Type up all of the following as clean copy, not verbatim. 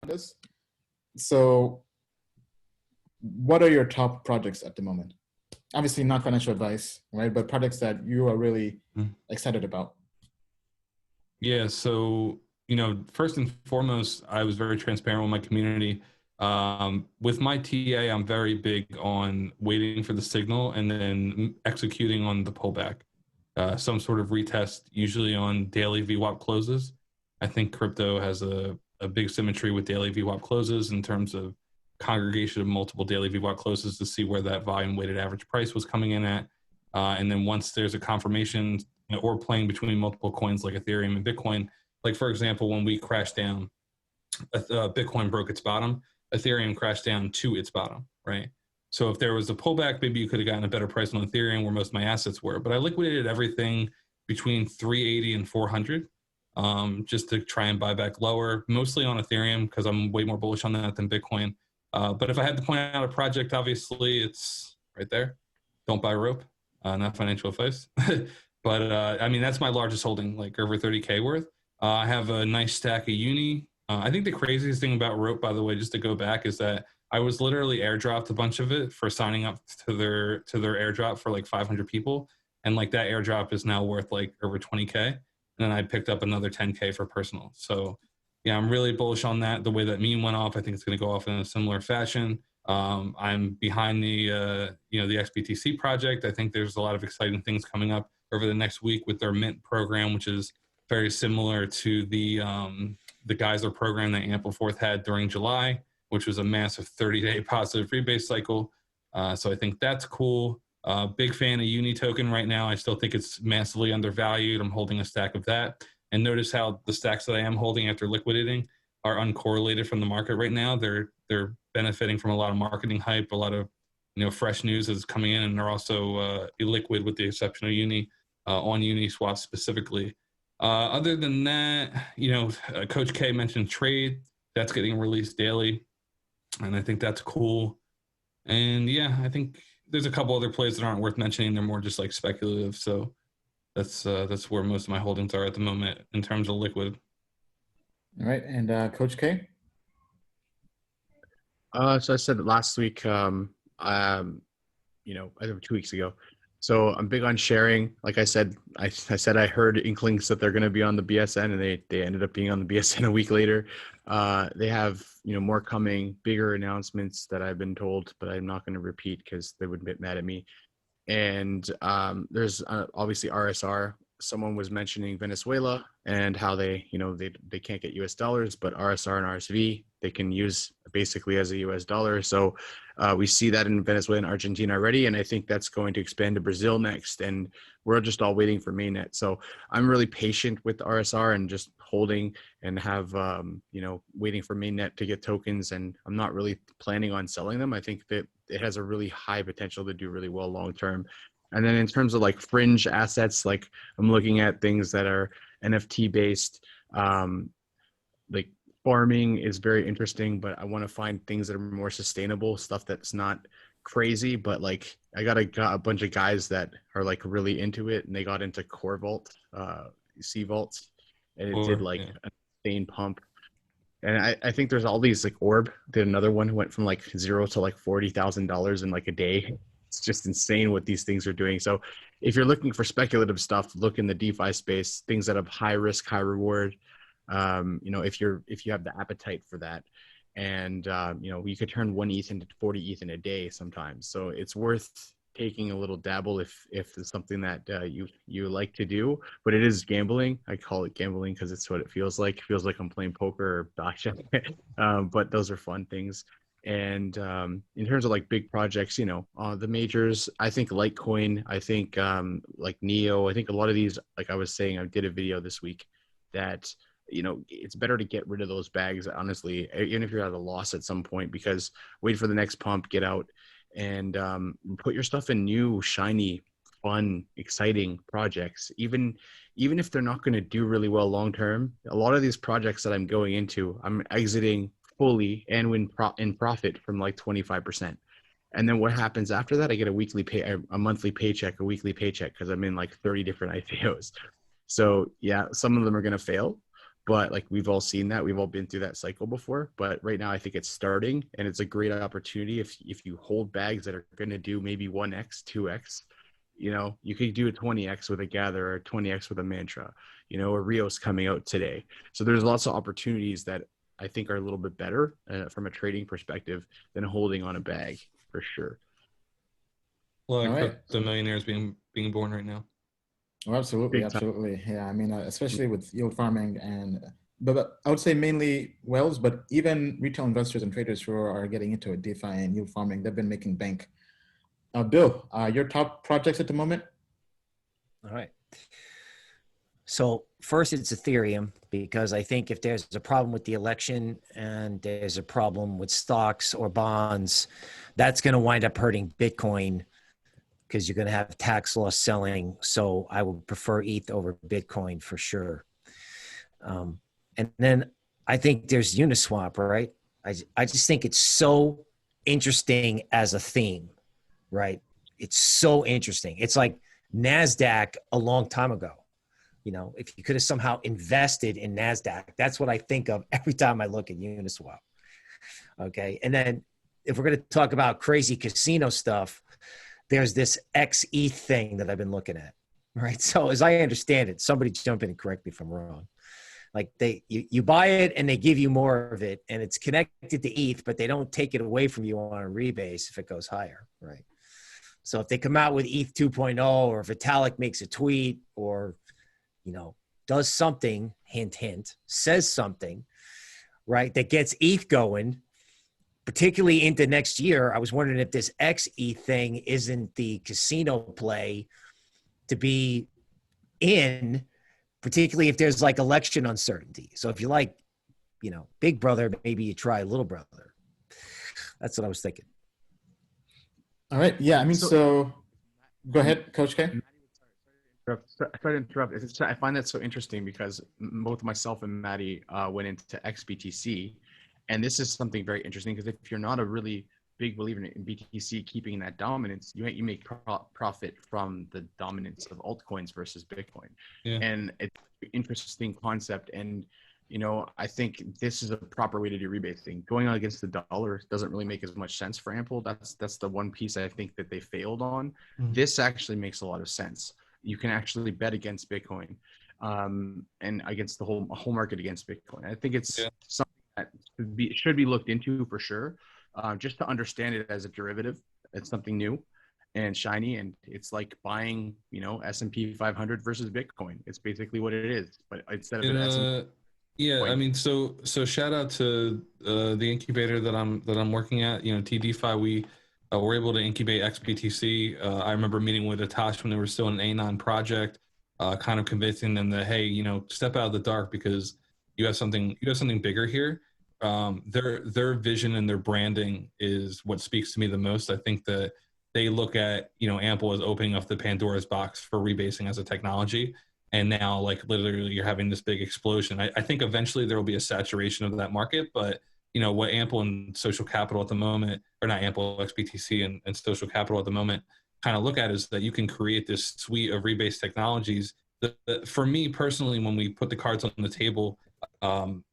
this. So what are your top projects at the moment? Obviously not financial advice, right? But projects that you are really excited about. Yeah, so, first and foremost, I was very transparent with my community. With my TA, I'm very big on waiting for the signal and then executing on the pullback. Some sort of retest, usually on daily VWAP closes. I think crypto has a big symmetry with daily VWAP closes in terms of congregation of multiple daily VWAP closes to see where that volume weighted average price was coming in at. And then once there's a confirmation, or playing between multiple coins like Ethereum and Bitcoin, like for example, when we crashed down, Bitcoin broke its bottom, Ethereum crashed down to its bottom, right? So if there was a pullback, maybe you could have gotten a better price on Ethereum where most of my assets were. But I liquidated everything between 380 and 400 just to try and buy back lower, mostly on Ethereum because I'm way more bullish on that than Bitcoin. But if I had to point out a project, obviously it's right there. Don't buy rope, not financial advice. But I mean, that's my largest holding, like over 30K worth. I have a nice stack of Uni. I think the craziest thing about rope, by the way, just to go back, is that I was literally airdropped a bunch of it for signing up to their airdrop for like 500 people. And like that airdrop is now worth like over 20K. And then I picked up another 10K for personal. So yeah, I'm really bullish on that. The way that meme went off, I think it's going to go off in a similar fashion. I'm behind the XBTC project. I think there's a lot of exciting things coming up over the next week with their mint program, which is very similar to the Geyser program that Ampleforth had during July, which was a massive 30-day positive rebase cycle. So I think that's cool. Big fan of Uni token right now. I still think it's massively undervalued. I'm holding a stack of that. And notice how the stacks that I am holding after liquidating are uncorrelated from the market right now. They're benefiting from a lot of marketing hype, a lot of fresh news that's coming in, and they're also illiquid with the exception of Uni on Uniswap specifically. Other than that, Coach K mentioned trade. That's getting released daily, and I think that's cool. And yeah, I think there's a couple other plays that aren't worth mentioning. They're more just like speculative. So that's where most of my holdings are at the moment in terms of liquid. All right, and Coach K. So I said last week, I think 2 weeks ago. So I'm big on sharing. Like I said, I said I heard inklings that they're going to be on the BSN, and they ended up being on the BSN a week later. They have more coming, bigger announcements that I've been told, but I'm not going to repeat because they would get mad at me. And there's obviously RSR. Someone was mentioning Venezuela and how they can't get US dollars, but RSR and RSV they can use basically as a US dollar. So we see that in Venezuela and Argentina already, and I think that's going to expand to Brazil next. And we're just all waiting for mainnet. So I'm really patient with RSR and just holding and have waiting for mainnet to get tokens. And I'm not really planning on selling them. I think that it has a really high potential to do really well long term. And then in terms of like fringe assets, like I'm looking at things that are NFT based. Like farming is very interesting, but I want to find things that are more sustainable, stuff that's not crazy. But like I got a bunch of guys that are like really into it, and they got into Core Vault, C Vaults, and it did like an insane pump. And I think there's all these like Orb did another one who went from like $0 to like $40,000 in like a day. It's just insane what these things are doing. So if you're looking for speculative stuff, look in the DeFi space, things that have high risk, high reward. If you have the appetite for that, and you could turn 1 ETH into 40 ETH in a day sometimes. So it's worth taking a little dabble if it's something that you like to do. But it is gambling. I call it gambling because it's what it feels like. It feels like I'm playing poker or blackjack. But those are fun things. And in terms of like big projects, the majors, I think Litecoin, I think like Neo, I think a lot of these, like I was saying, I did a video this week that, it's better to get rid of those bags, honestly, even if you're at a loss at some point, because wait for the next pump, get out and put your stuff in new, shiny, fun, exciting projects. Even if they're not going to do really well long term, a lot of these projects that I'm going into, I'm exiting fully and in profit from like 25%. And then what happens after that? I get a monthly paycheck, a weekly paycheck, because I'm in like 30 different IPOs. So yeah, some of them are going to fail, but like we've all seen that, we've all been through that cycle before. But right now, I think it's starting, and it's a great opportunity if you hold bags that are going to do maybe 1x, 2x. You know, you could do a 20x with a Gather, or 20x with a Mantra. You know, a Rios coming out today. So there's lots of opportunities that I think are a little bit better from a trading perspective than holding on a bag, for sure. Well, All right. the millionaires being born right now. Oh, absolutely, Big time. absolutely. Yeah, I mean, especially with yield farming but I would say mainly whales, but even retail investors and traders who are getting into it, DeFi and yield farming, they've been making bank. Bill, your top projects at the moment? All right. So first it's Ethereum, because I think if there's a problem with the election and there's a problem with stocks or bonds, that's going to wind up hurting Bitcoin, because you're going to have tax loss selling. So I would prefer ETH over Bitcoin for sure. And then I think there's Uniswap, right? I just think it's so interesting as a theme, right? It's so interesting. It's like NASDAQ a long time ago. You know, if you could have somehow invested in NASDAQ, that's what I think of every time I look at Uniswap. Okay. And then if we're going to talk about crazy casino stuff, there's this XETH thing that I've been looking at, right? So as I understand it, somebody jump in and correct me if I'm wrong. Like you buy it and they give you more of it, and it's connected to ETH, but they don't take it away from you on a rebase if it goes higher, right? So if they come out with ETH 2.0, or if Vitalik makes a tweet, or, you know, does something, hint, hint, says something, right, that gets ETH going, particularly into next year, I was wondering if this XETH thing isn't the casino play to be in, particularly if there's like election uncertainty. So if you like, you know, Big Brother, maybe you try Little Brother. That's what I was thinking. All right. Yeah. I mean, so go ahead, Coach K. Sorry to interrupt. I find that so interesting because both myself and Maddie went into XBTC, and this is something very interesting because if you're not a really big believer in BTC keeping that dominance, you make profit from the dominance of altcoins versus Bitcoin. Yeah. And it's an interesting concept. And, you know, I think this is a proper way to do rebasing. Going on against the dollar doesn't really make as much sense for Ample. That's the one piece I think that they failed on. Mm-hmm. This actually makes a lot of sense. You can actually bet against Bitcoin and against the whole market against Bitcoin. I think it's something that should be looked into for sure. Just to understand it as a derivative. It's something new and shiny, and it's like buying, you know, S&P 500 versus Bitcoin. It's basically what it is, but instead of I mean, so shout out to the incubator that I'm working at. You know, TDFi. We were able to incubate XBTC. I remember meeting with Atash when they were still an A9 project, kind of convincing them that, hey, you know, step out of the dark because you have something bigger here. Their vision and their branding is what speaks to me the most. I think that they look at, you know, Ample as opening up the Pandora's box for rebasing as a technology. And now, like, literally you're having this big explosion. I think eventually there will be a saturation of that market, but, you know, what Ample and Social Capital at the moment, or not Ample, XBTC and Social Capital at the moment kind of look at is that you can create this suite of rebase technologies that for me personally, when we put the cards on the table,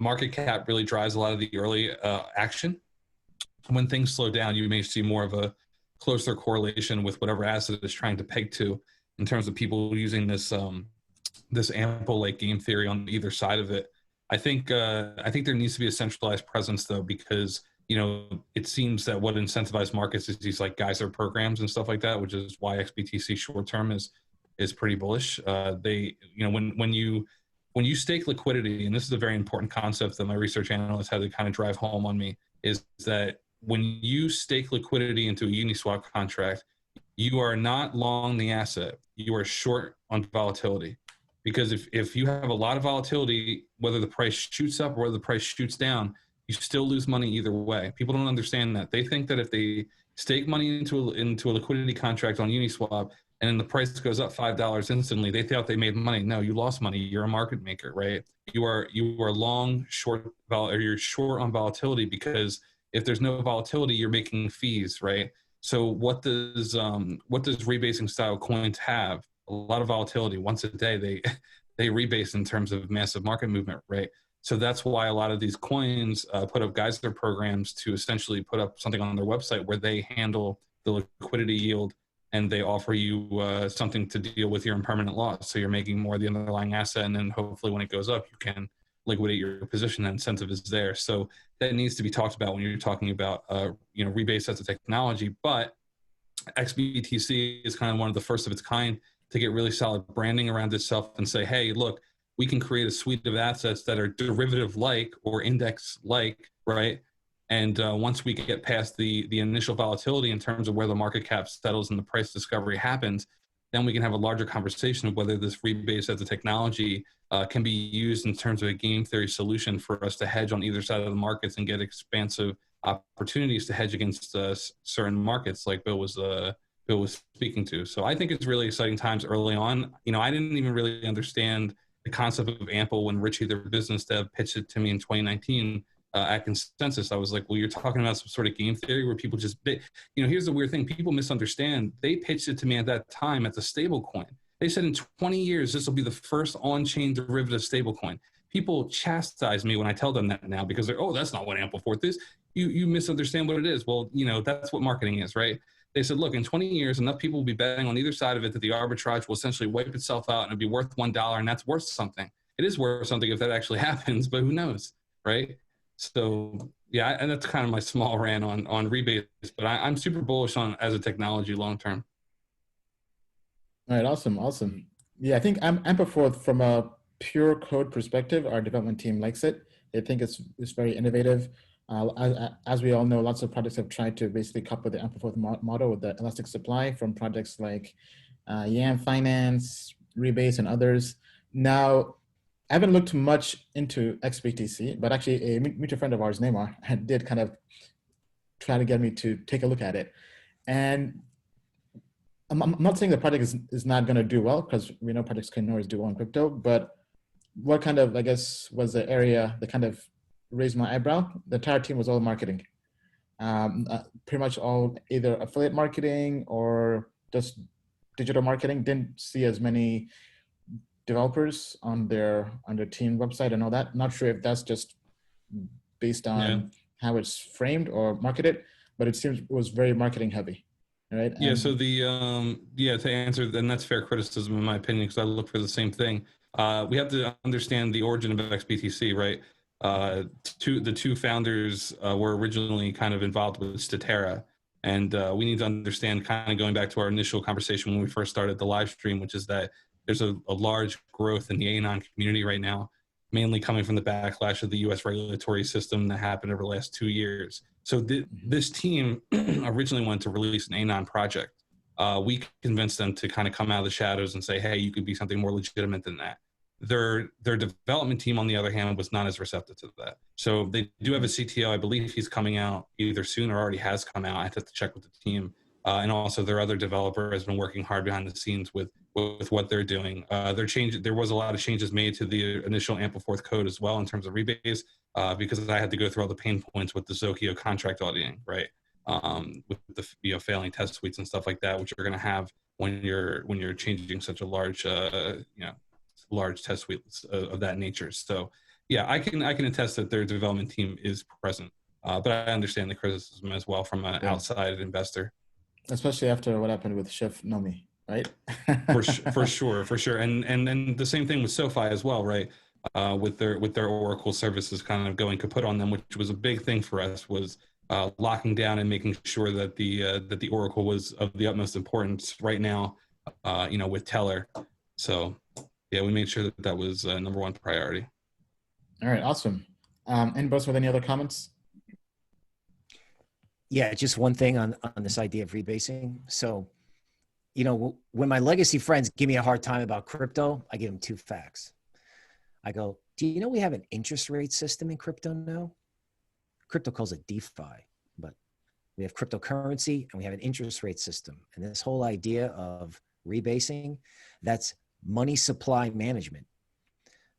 market cap really drives a lot of the early action. When things slow down, you may see more of a closer correlation with whatever asset is trying to peg to in terms of people using this this Ample like game theory on either side of it. I think there needs to be a centralized presence though, because, you know, it seems that what incentivized markets is these like geyser programs and stuff like that, which is why XBTC short term is pretty bullish. They, you know, when you stake liquidity, and this is a very important concept that my research analysts had to kind of drive home on me, is that when you stake liquidity into a Uniswap contract, you are not long the asset, you are short on volatility. Because if you have a lot of volatility, whether the price shoots up or whether the price shoots down, you still lose money either way. People don't understand that. They think that if they stake money into a liquidity contract on Uniswap and then the price goes up $5 instantly, they thought they made money. No, you lost money. You're a market maker, right? You are long, short, or you're short on volatility, because if there's no volatility, you're making fees, right? So what does rebasing style coins have? A lot of volatility. Once a day, they rebase in terms of massive market movement, right? So that's why a lot of these coins put up geyser programs to essentially put up something on their website where they handle the liquidity yield and they offer you something to deal with your impermanent loss. So you're making more of the underlying asset, and then hopefully when it goes up, you can liquidate your position. The incentive is there. So that needs to be talked about when you're talking about rebase as a technology. But XBTC is kind of one of the first of its kind to get really solid branding around itself and say, hey, look, we can create a suite of assets that are derivative-like or index-like, right? And once we get past the initial volatility in terms of where the market cap settles and the price discovery happens, then we can have a larger conversation of whether this rebase as a technology can be used in terms of a game theory solution for us to hedge on either side of the markets and get expansive opportunities to hedge against certain markets like Bill was speaking to. So I think it's really exciting times early on. I didn't even really understand the concept of Ample when Richie, their business dev, pitched it to me in 2019 at Consensus. I was like, well, you're talking about some sort of game theory where people here's the weird thing. People misunderstand. They pitched it to me at that time as a stable coin. They said in 20 years, this will be the first on-chain derivative stable coin. People chastise me when I tell them that now because they're, oh, that's not what Ampleforth is. You misunderstand what it is. Well, that's what marketing is, right? They said, look, in 20 years, enough people will be betting on either side of it that the arbitrage will essentially wipe itself out and it'll be worth $1, and that's worth something. It is worth something if that actually happens, but who knows, right? So, yeah, and that's kind of my small rant on Rebase, but I'm super bullish on as a technology long term. All right, awesome. Yeah, I think Ampleforth, from a pure code perspective, our development team likes it. They think it's very innovative. As we all know, lots of projects have tried to basically copy the Ampleforth model with the elastic supply from projects like Yam Finance, Rebase, and others. Now, I haven't looked much into XBTC, but actually a mutual friend of ours, Neymar, did kind of try to get me to take a look at it. And I'm not saying the project is not going to do well, because we know projects can always do well in crypto, but what kind of, I guess, was the area that kind of raised my eyebrow? The entire team was all marketing. Pretty much all either affiliate marketing or just digital marketing. Didn't see as many developers on their team website and all that. Not sure if that's just based on how it's framed or marketed, but it seems it was very marketing heavy. Right. Yeah. So to answer, and that's fair criticism in my opinion, because I look for the same thing. We have to understand the origin of XBTC, right? The two founders were originally kind of involved with Statera, and we need to understand, kind of going back to our initial conversation when we first started the live stream, which is that there's a large growth in the Anon community right now, mainly coming from the backlash of the U.S. regulatory system that happened over the last 2 years. So this team originally wanted to release an Anon project. We convinced them to kind of come out of the shadows and say, hey, you could be something more legitimate than that. Their development team, on the other hand, was not as receptive to that. So they do have a CTO. I believe he's coming out either soon or already has come out. I have to check with the team. And also their other developer has been working hard behind the scenes with what they're doing. There was a lot of changes made to the initial Ampleforth code as well in terms of Rebase, because I had to go through all the pain points with the Zokio contract auditing, right? With the failing test suites and stuff like that, which you're going to have when you're changing such a large large test suites of that nature. So yeah, I can attest that their development team is present, but I understand the criticism as well from an outside investor. Especially after what happened with Chef Nomi, right? for sure. And the same thing with SoFi as well, right? With their Oracle services kind of going kaput on them, which was a big thing for us, was locking down and making sure that the Oracle was of the utmost importance right now, with Teller. So yeah, we made sure that was number one priority. All right, awesome. Anybody with any other comments? Yeah, just one thing on this idea of rebasing. So, when my legacy friends give me a hard time about crypto, I give them two facts. I go, do you know we have an interest rate system in crypto now? Crypto calls it DeFi, but we have cryptocurrency and we have an interest rate system. And this whole idea of rebasing, that's money supply management.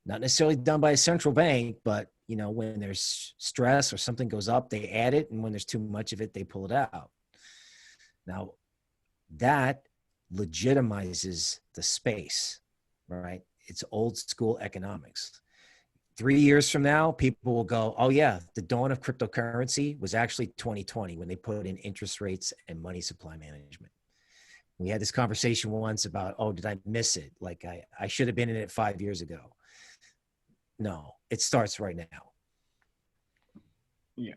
Not necessarily done by a central bank, but when there's stress or something goes up, they add it. And when there's too much of it, they pull it out. Now, that legitimizes the space, right? It's old school economics. 3 years from now, people will go, oh yeah, the dawn of cryptocurrency was actually 2020 when they put in interest rates and money supply management. We had this conversation once about, oh, did I miss it? Like I should have been in it 5 years ago. No, it starts right now. Yeah.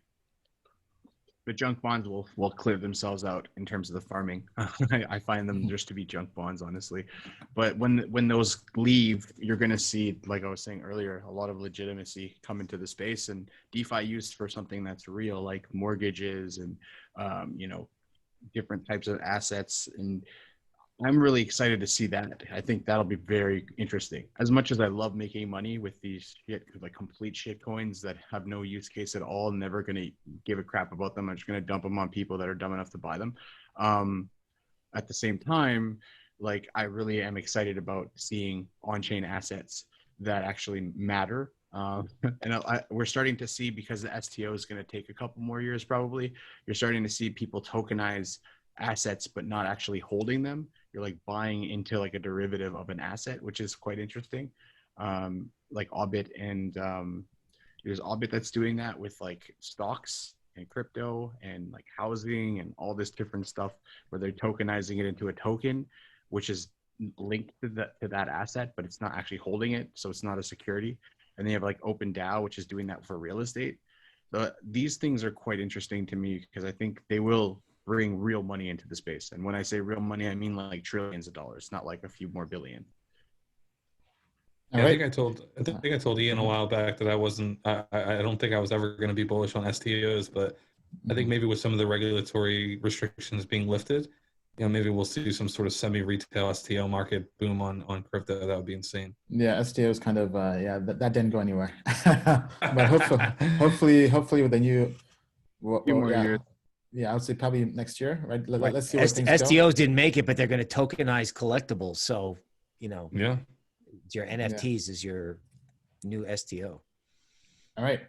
The junk bonds will clear themselves out in terms of the farming. I find them just to be junk bonds, honestly. But when those leave, you're going to see, like I was saying earlier, a lot of legitimacy come into the space, and DeFi used for something that's real, like mortgages and different types of assets. And I'm really excited to see that. I think that'll be very interesting. As much as I love making money with these complete shit coins that have no use case at all, never going to give a crap about them. I'm just going to dump them on people that are dumb enough to buy them. At the same time, like, I really am excited about seeing on-chain assets that actually matter. We're starting to see, because the STO is going to take a couple more years probably, you're starting to see people tokenize assets but not actually holding them. You're like buying into like a derivative of an asset, which is quite interesting. Like Orbit, and there's Orbit that's doing that with like stocks and crypto and like housing and all this different stuff, where they're tokenizing it into a token, which is linked to that asset, but it's not actually holding it, so it's not a security. And they have like OpenDAO, which is doing that for real estate. So these things are quite interesting to me, because I think they will bring real money into the space. And when I say real money, I mean like trillions of dollars, not like a few more billion. Yeah, right. I think I told Ian a while back that I don't think I was ever going to be bullish on STOs, but I think maybe with some of the regulatory restrictions being lifted, maybe we'll see some sort of semi-retail STO market boom on crypto. That would be insane. Yeah, STO is kind of that didn't go anywhere. But hopefully with the new years. Yeah, I would say probably next year, right? Let's see where things go. STOs didn't make it, but they're going to tokenize collectibles. So, yeah, your NFTs is your new STO. All right.